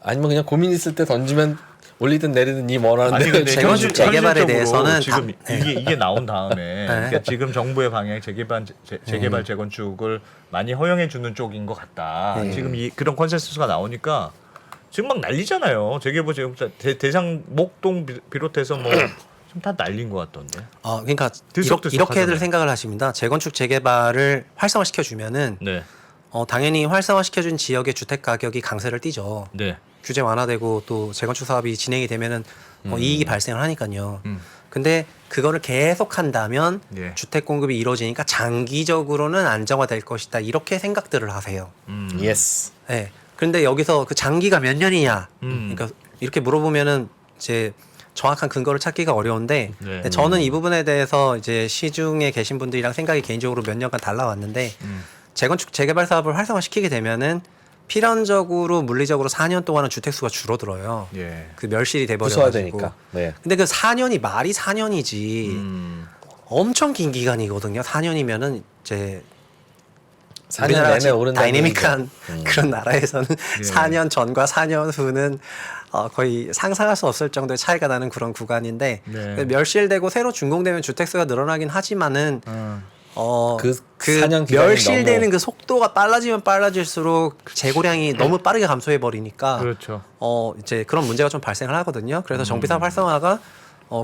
아니면 그냥 고민 있을 때 던지면 올리든 내리든 니 원하는 아니 대로 근데 재건축 현실- 재개발에 현실적으로 대해서는 지금 다- 이게 나온 다음에 그러니까 지금 정부의 방향 재개발 재건축을 많이 허용해 주는 쪽인 것 같다. 지금 그런 컨센서스가 나오니까 지금 막 난리잖아요. 재개발 재건축 대상 목동 비롯해서 뭐 좀 다 난린 것 같던데. 그러니까 들썩들썩 이렇게들 하잖아요. 생각을 하십니다. 재건축 재개발을 활성화시켜 주면은 네, 당연히 활성화시켜준 지역의 주택 가격이 강세를 띠죠. 네. 규제 완화되고 또 재건축 사업이 진행이 되면은 이익이 발생을 하니까요. 근데 그거를 계속 한다면 예. 주택 공급이 이루어지니까 장기적으로는 안정화될 것이다. 이렇게 생각들을 하세요. 예스. 네. 그런데 여기서 그 장기가 몇 년이냐? 그러니까 이렇게 물어보면은 이제 정확한 근거를 찾기가 어려운데 네. 근데 저는 이 부분에 대해서 이제 시중에 계신 분들이랑 생각이 개인적으로 몇 년간 달라왔는데 재건축 재개발 사업을 활성화시키게 되면은 필연적으로 물리적으로 4년 동안은 주택 수가 줄어들어요. 예. 그 멸실이 돼버려 부숴야 가지고. 되니까. 네. 근데 그 4년이 말이 4년이지 엄청 긴 기간이거든요. 4년이면은 이제 4년 우리나라 내내 오른다는 다이내믹한 그런 나라에서는 예. 4년 전과 4년 후는 거의 상상할 수 없을 정도의 차이가 나는 그런 구간인데 네. 멸실되고 새로 준공되면 주택수가 늘어나긴 하지만은 그 4년 기간이 멸실되는 너무- 그 속도가 빨라지면 빨라질수록 재고량이 너무 빠르게 감소해 버리니까 그렇죠. 이제 그런 문제가 좀 발생을 하거든요. 그래서 정비사업 활성화가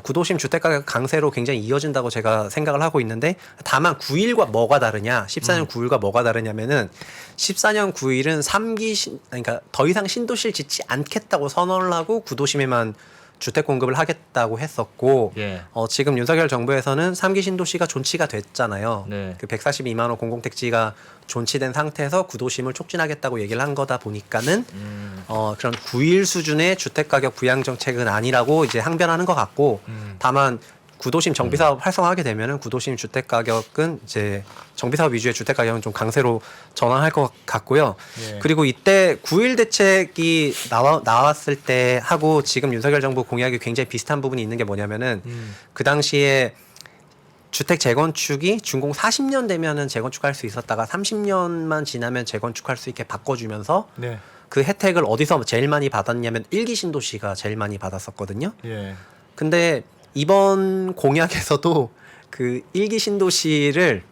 구도심 주택가격 강세로 굉장히 이어진다고 제가 생각을 하고 있는데, 다만 9일과 뭐가 다르냐, 14년 9일과 뭐가 다르냐면은 14년 9일은 그러니까 더 이상 신도시를 짓지 않겠다고 선언을 하고 구도심에만 주택 공급을 하겠다고 했었고, 예. 지금 윤석열 정부에서는 3기 신도시가 존치가 됐잖아요. 네. 그 142만 원 공공택지가 존치된 상태에서 구도심을 촉진하겠다고 얘기를 한 거다 보니까는 그런 9일 수준의 주택 가격 부양 정책은 아니라고 이제 항변하는 것 같고, 다만 구도심 정비사업 활성화하게 되면은 구도심 주택 가격은 이제 정비사업 위주의 주택 가격은 좀 강세로 전환할 것 같고요. 예. 그리고 이때 9일 대책이 나왔을 때 하고 지금 윤석열 정부 공약이 굉장히 비슷한 부분이 있는 게 뭐냐면은 그 당시에 주택 재건축이 준공 40년 되면은 재건축할 수 있었다가 30년만 지나면 재건축할 수 있게 바꿔주면서 네. 그 혜택을 어디서 제일 많이 받았냐면 1기 신도시가 제일 많이 받았었거든요. 예. 근데 이번 공약에서도 그 1기 신도시를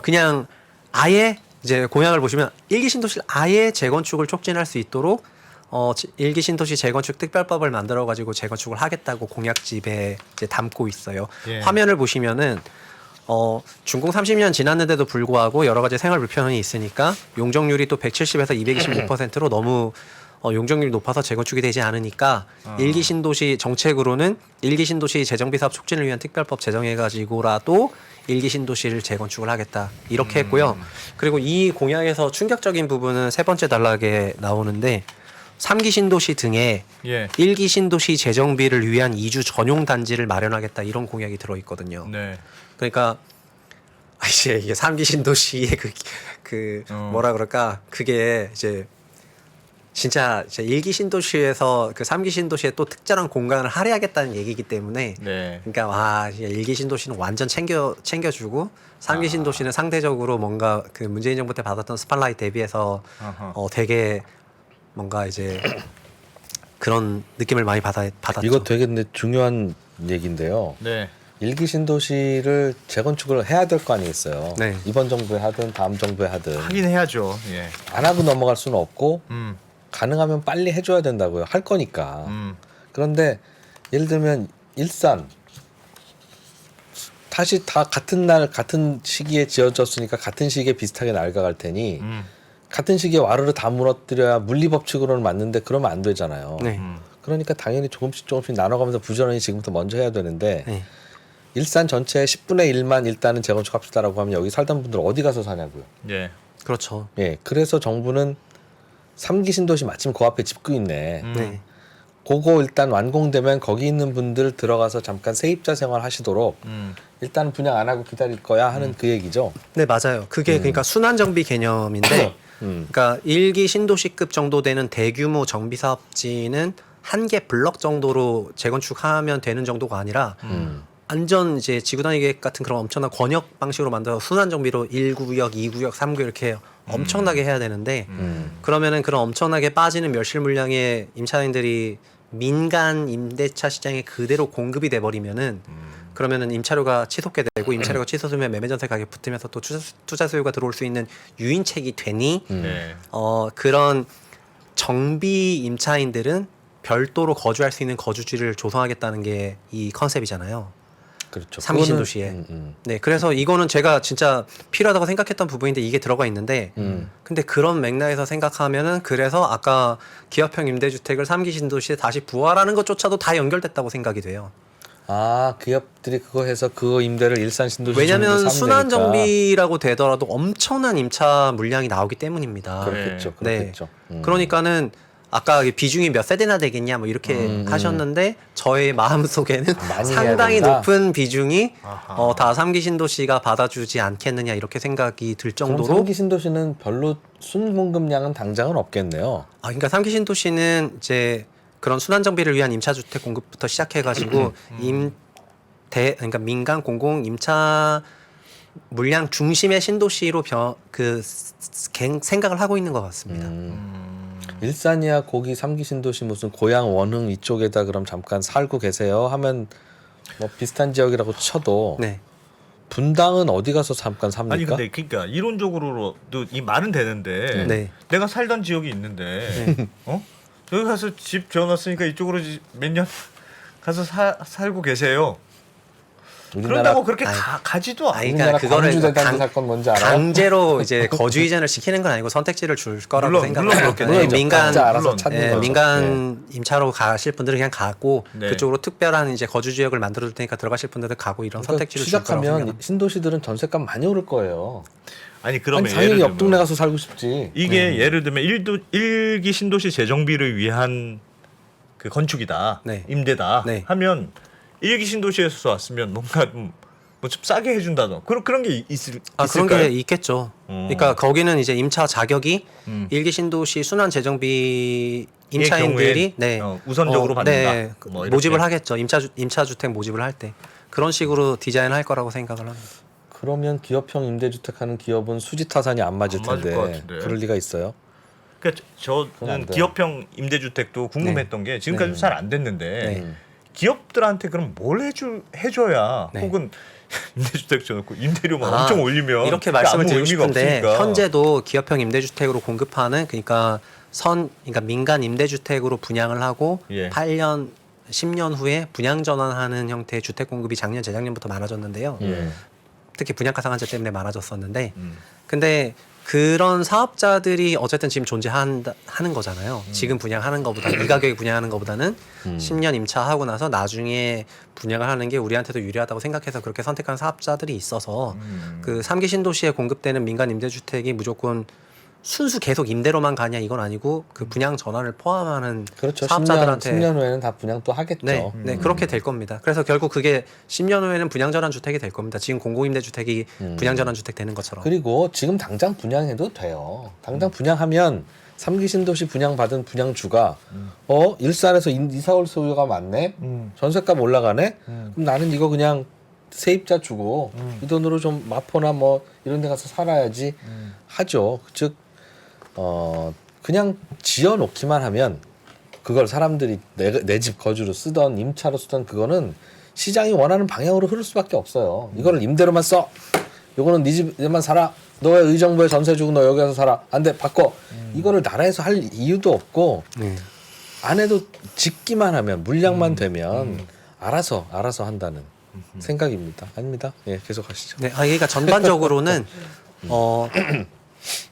그냥 아예 이제 공약을 보시면 1기 신도시를 아예 재건축을 촉진할 수 있도록 1기 신도시 재건축 특별법을 만들어 가지고 재건축을 하겠다고 공약집에 이제 담고 있어요. 예. 화면을 보시면은 준공 30년 지났는데도 불구하고 여러 가지 생활 불편이 있으니까 용적률이 또 170에서 225%로 너무 용적률이 높아서 재건축이 되지 않으니까 일기 신도시 정책으로는 일기 신도시 재정비 사업 촉진을 위한 특별법 제정해 가지고라도 일기 신도시를 재건축을 하겠다 이렇게 했고요. 그리고 이 공약에서 충격적인 부분은 세 번째 단락에 나오는데 3기 신도시 등에 예. 1기 신도시 재정비를 위한 이주 전용 단지를 마련하겠다 이런 공약이 들어 있거든요. 네. 그러니까 이제 이게 3기 신도시의 뭐라 그럴까 그게 이제 진짜 1기 신도시에서 그 3기 신도시에 또 특별한 공간을 할애하겠다는 얘기이기 때문에 네. 그러니까 1기 신도시는 완전 챙겨주고 3기 신도시는 상대적으로 뭔가 그 문재인 정부 때 받았던 스팟라이트 대비해서 되게 뭔가 이제 그런 느낌을 많이 받았죠. 이거 되게 근데 중요한 얘기인데요. 네. 일기 신도시를 재건축을 해야 될 거 아니겠어요. 네. 이번 정부에 하든 다음 정부에 하든 하긴 해야죠. 예. 안 하고 넘어갈 수는 없고 음. 가능하면 빨리 해줘야 된다고요. 할 거니까. 음. 그런데 예를 들면 일산 다시 다 같은 날 같은 시기에 지어졌으니까 같은 시기에 비슷하게 낡아갈 테니 같은 시기에 와르르 다 무너뜨려야 물리법칙으로는 맞는데 그러면 안 되잖아요. 네. 그러니까 당연히 조금씩 나눠가면서 부지런히 지금부터 먼저 해야 되는데 네. 일산 전체의 10분의 1만 일단은 재건축합시다라고 하면 여기 살던 분들 어디 가서 사냐고요. 예. 그렇죠. 예, 그래서 정부는 3기 신도시 마침 그 앞에 짓고 있네. 네. 그거 일단 완공되면 거기 있는 분들 들어가서 잠깐 세입자 생활 하시도록 일단 분양 안 하고 기다릴 거야 하는 그 얘기죠. 네, 맞아요. 그게 그러니까 순환 정비 개념인데 그러니까 1기 신도시급 정도 되는 대규모 정비 사업지는 한 개 블럭 정도로 재건축하면 되는 정도가 아니라 완전 이제 지구단위 계획 같은 그런 엄청난 권역 방식으로 만들어서 순환 정비로 1구역, 2구역, 3구역 이렇게 엄청나게 해야 되는데 그러면은 그런 엄청나게 빠지는 멸실 물량의 임차인들이 민간 임대차 시장에 그대로 공급이 돼 버리면은 그러면은 임차료가 치솟게 되고 임차료가 치솟으면 매매 전세 가격 붙으면서 또 투자 수요가 들어올 수 있는 유인책이 되니 네. 그런 정비 임차인들은 별도로 거주할 수 있는 거주지를 조성하겠다는 게 이 컨셉이잖아요. 그렇죠. 3기 그거는- 신도시에. 네, 그래서 이거는 제가 진짜 필요하다고 생각했던 부분인데 이게 들어가 있는데, 근데 그런 맥락에서 생각하면은 그래서 아까 기업형 임대주택을 3기 신도시에 다시 부활하는 것조차도 다 연결됐다고 생각이 돼요. 아, 기업들이 그거 해서 그 임대를 일산 신도시 왜냐하면 정도 사면 순환 되니까. 정비라고 되더라도 엄청난 임차 물량이 나오기 때문입니다. 그렇겠죠. 네. 그렇겠죠. 그러니까는 아까 비중이 몇 세대나 되겠냐 뭐 이렇게 하셨는데 저의 마음 속에는 많이 해야 상당히 된다? 높은 비중이 다 3기 신도시가 받아주지 않겠느냐 이렇게 생각이 들 그럼 정도로 3기 신도시는 별로 순공급량은 당장은 없겠네요. 그러니까 3기 신도시는 이제 그런 순환 정비를 위한 임차 주택 공급부터 시작해 가지고 그러니까 민간 공공 임차 물량 중심의 신도시로 생각을 하고 있는 것 같습니다. 일산이야 거기 3기 신도시 무슨 고양 원흥 이쪽에다 그럼 잠깐 살고 계세요 하면 뭐 비슷한 지역이라고 쳐도 네. 분당은 어디 가서 잠깐 삽니까? 아니 근데 그러니까 이론적으로도 이 말은 되는데 네. 내가 살던 지역이 있는데 여기 가서 집 지어놨으니까 이쪽으로 몇 년 가서 살고 계세요. 그런다고 그렇게 가지도 않아. 아니, 우리나라 그러니까 그거를 광주대단지 사건 뭔지 알아요? 강제로 이제 거주 이전을 시키는 건 아니고 선택지를 줄 거라고 물론 생각해요. 그렇겠네요. 물론 민간 각자 알아서 물론, 찾는 예, 거죠. 민간 임차로 가실 분들은 그냥 가고 네. 그쪽으로 특별한 이제 거주 지역을 만들어 줄 테니까 들어가실 분들은 가고 이런 그러니까 선택지를 줄 거라고 시작하면 생각합니다. 신도시들은 전세값 많이 오를 거예요. 아니 그러면 아니, 당연히 예를 옆 동네 들면 가서 살고 싶지. 이게 예를 들면 일기 신도시 재정비를 위한 그 건축이다, 네. 임대다 네. 하면 일기 신도시에서 왔으면 뭔가 뭐 좀 싸게 해준다던 그런 게 그런 있을까요? 게 있겠죠. 그러니까 거기는 이제 임차 자격이 일기 신도시 순환 재정비 임차인들이 경우에, 우선적으로 받는다. 뭐 이렇게. 모집을 하겠죠. 임차 주택 모집을 할 때 그런 식으로 디자인할 거라고 생각을 합니다. 그러면 기업형 임대주택 하는 기업은 수지 타산이 안 맞을 안 맞을 텐데 것 같은데. 그럴 리가 있어요? 그러니까 그건 안 저는 돼요. 기업형 임대주택도 궁금했던 게 지금까지 잘 안 됐는데 네. 기업들한테 그럼 뭘 해줘야 네. 혹은 임대주택 줘놓고 임대료만 아, 엄청 올리면 이렇게 그게 말씀을 아무 드리고 의미가 싶은데 없으니까. 현재도 기업형 임대주택으로 공급하는 그러니까 민간 임대주택으로 분양을 하고 예. 8년 10년 후에 분양 전환하는 형태의 주택 공급이 작년 재작년부터 많아졌는데요. 특히 분양가 상한제 때문에 많아졌었는데 근데 그런 사업자들이 어쨌든 지금 존재하는 거잖아요. 지금 분양하는 것보다 이 가격에 분양하는 것보다는 10년 임차하고 나서 나중에 분양을 하는 게 우리한테도 유리하다고 생각해서 그렇게 선택한 사업자들이 있어서 그 3기 신도시에 공급되는 민간 임대주택이 무조건 순수 계속 임대로만 가냐 이건 아니고 그 분양 전환을 포함하는 그렇죠. 사업자들한테 10년 후에는 다 분양 또 하겠죠. 네, 네 그렇게 될 겁니다. 그래서 결국 그게 10년 후에는 분양전환 주택이 될 겁니다. 지금 공공임대주택이 분양전환 주택 되는 것처럼. 그리고 지금 당장 분양해도 돼요. 당장 분양하면 3기 신도시 분양받은 분양주가 일산에서 이사올 소유가 많네. 전세값 올라가네. 그럼 나는 이거 그냥 세입자 주고 이 돈으로 좀 마포나 뭐 이런 데 가서 살아야지 하죠. 즉 그냥 지어 놓기만 하면 그걸 사람들이 내 집 거주로 쓰던 임차로 쓰던 그거는 시장이 원하는 방향으로 흐를 수밖에 없어요. 이거를 임대로만 써. 요거는 네 집에만 살아. 너의 의정부에 전세 주고 너 여기 가서 살아. 안 돼. 바꿔. 이거를 나라에서 할 이유도 없고 안 해도 짓기만 하면 물량만 되면 알아서 한다는 생각입니다. 아닙니다. 예, 계속 하시죠. 네, 그러니까 전반적으로는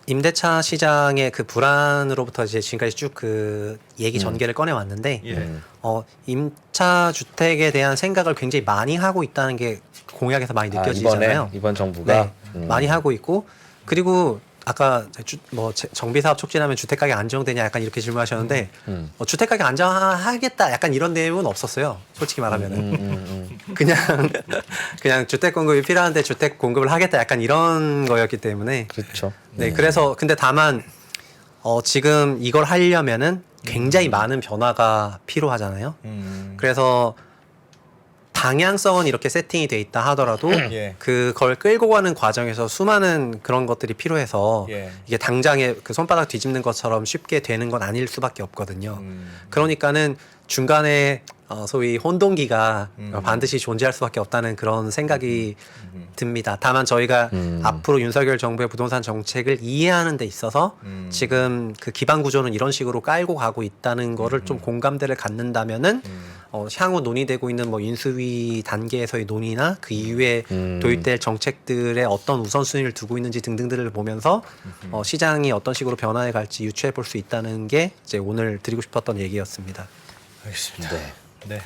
임대차 시장의 그 불안으로부터 이제 지금까지 쭉 그 얘기 전개를 꺼내 왔는데 임차 주택에 대한 생각을 굉장히 많이 하고 있다는 게 공약에서 많이 느껴지잖아요. 이번 정부가 많이 하고 있고 그리고 아까 정비사업 촉진하면 주택가격 안정되냐 약간 이렇게 질문하셨는데 주택가격 안정하겠다 약간 이런 내용은 없었어요. 솔직히 말하면은 그냥 주택 공급이 필요한데 주택 공급을 하겠다 약간 이런 거였기 때문에 그렇죠. 네 그래서 근데 다만 지금 이걸 하려면은 굉장히 많은 변화가 필요하잖아요. 그래서 방향성은 이렇게 세팅이 돼 있다 하더라도 예. 그걸 끌고 가는 과정에서 수많은 그런 것들이 필요해서 예. 이게 당장에 그 손바닥 뒤집는 것처럼 쉽게 되는 건 아닐 수밖에 없거든요. 그러니까는 중간에 소위 혼동기가 반드시 존재할 수밖에 없다는 그런 생각이 듭니다. 다만 저희가 앞으로 윤석열 정부의 부동산 정책을 이해하는 데 있어서 지금 그 기반 구조는 이런 식으로 깔고 가고 있다는 거를 좀 공감대를 갖는다면은 향후 논의되고 있는 뭐 인수위 단계에서의 논의나 그 이후에 도입될 정책들의 어떤 우선순위를 두고 있는지 등등들을 보면서 시장이 어떤 식으로 변화해 갈지 유추해 볼 수 있다는 게 이제 오늘 드리고 싶었던 얘기였습니다. 알겠습니다. 네.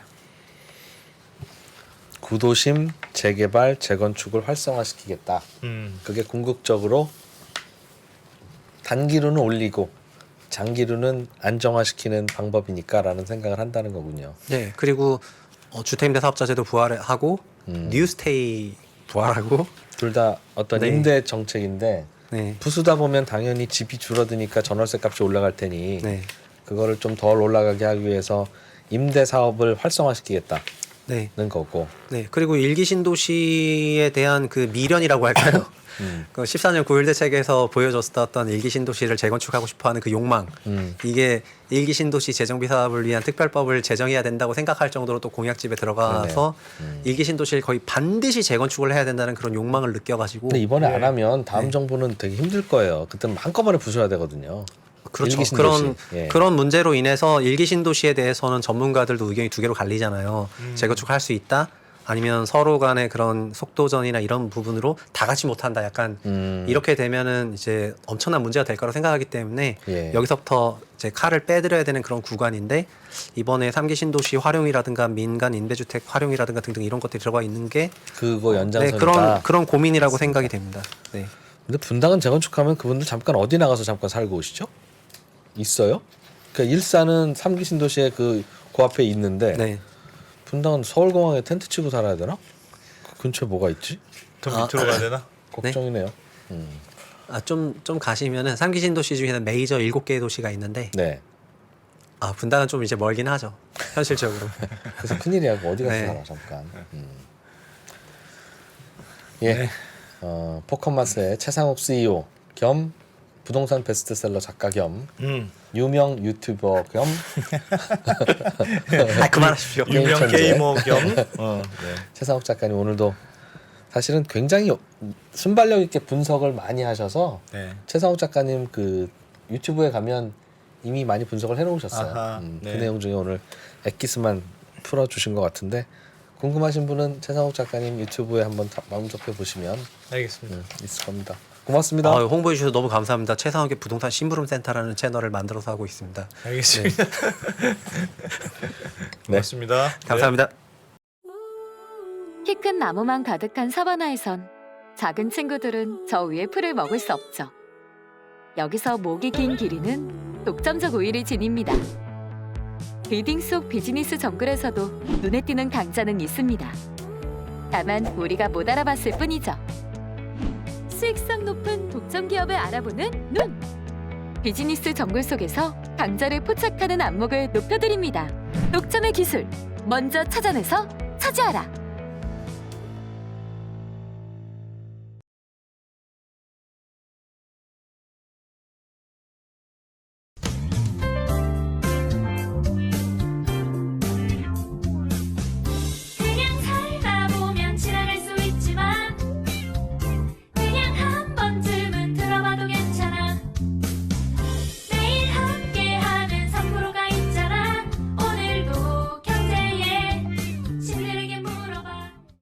구도심 재개발 재건축을 활성화시키겠다. 그게 궁극적으로 단기로는 올리고 장기로는 안정화시키는 방법이니까라는 생각을 한다는 거군요. 네, 그리고 주택임대 사업자제도 부활하고 뉴스테이 부활하고 둘 다 어떤 네. 임대 정책인데 네, 부수다 보면 당연히 집이 줄어드니까 전월세 값이 올라갈 테니 네, 그거를 좀 덜 올라가게 하기 위해서 임대 사업을 활성화시키겠다. 네. 거고. 네. 그리고 일기 신도시에 대한 그 미련이라고 할까요? 그 14년 9.1 대책에서 보여줬었던 일기 신도시를 재건축하고 싶어하는 그 욕망. 이게 일기 신도시 재정비 사업을 위한 특별법을 제정해야 된다고 생각할 정도로 또 공약집에 들어가서 일기 신도시를 거의 반드시 재건축을 해야 된다는 그런 욕망을 느껴가지고. 근데 이번에 안 하면 다음 정부는 되게 힘들 거예요. 그때는 한꺼번에 부숴야 되거든요. 그렇죠. 일기 신도시. 그런 문제로 인해서 일기 신도시에 대해서는 전문가들도 의견이 두 개로 갈리잖아요. 재건축할 수 있다. 아니면 서로 간의 그런 속도전이나 이런 부분으로 다 같이 못한다. 약간 이렇게 되면은 이제 엄청난 문제가 될 거라고 생각하기 때문에 예. 여기서부터 이제 칼을 빼드려야 되는 그런 구간인데 이번에 3기 신도시 활용이라든가 민간 임대주택 활용이라든가 등등 이런 것들이 들어가 있는 게 그거 네, 연장선이다. 그런 고민이라고 생각이 됩니다. 네. 근데 분당은 재건축하면 그분들 잠깐 어디 나가서 잠깐 살고 오시죠? 있어요? 그러니까 일산은 3기 신도시에 그 앞에 있는데 네. 분당은 서울공항에 텐트 치고 살아야 되나? 그 근처에 뭐가 있지? 더 밑으로 가야 되나? 걱정이네요. 좀 가시면은 3기 신도시 중에는 메이저 7개의 도시가 있는데 네. 분당은 좀 이제 멀긴 하죠. 현실적으로. 그래서 큰일이야. 어디 가서 네. 살아 잠깐. 예. 포커마스의 최상욱 CEO 겸 부동산 베스트셀러 작가 겸 유명 유튜버 겸 그만하십시오. 유명 천재. 게이머 겸 최상욱 작가님 오늘도 사실은 굉장히 순발력 있게 분석을 많이 하셔서 네. 최상욱 작가님 그 유튜브에 가면 이미 많이 분석을 해놓으셨어요. 아하, 그 네. 내용 중에 오늘 엑기스만 풀어주신 것 같은데 궁금하신 분은 최상욱 작가님 유튜브에 한번 마음 접해 보시면 알겠습니다. 있을 겁니다. 고맙습니다. 홍보해 주셔서 너무 감사합니다. 최상욱의 부동산 심부름 센터라는 채널을 만들어서 하고 있습니다. 알겠습니다. 고맙습니다. 네. 감사합니다. 키 큰 나무만 가득한 사바나에선 작은 친구들은 저 위에 풀을 먹을 수 없죠. 여기서 목이 긴 기린은 독점적 우위를 지닙니다. 빌딩 속 비즈니스 정글에서도 눈에 띄는 강자는 있습니다. 다만 우리가 못 알아봤을 뿐이죠. 수익성 높은 독점 기업을 알아보는 눈! 비즈니스 정글 속에서 강자를 포착하는 안목을 높여드립니다. 독점의 기술, 먼저 찾아내서 차지하라!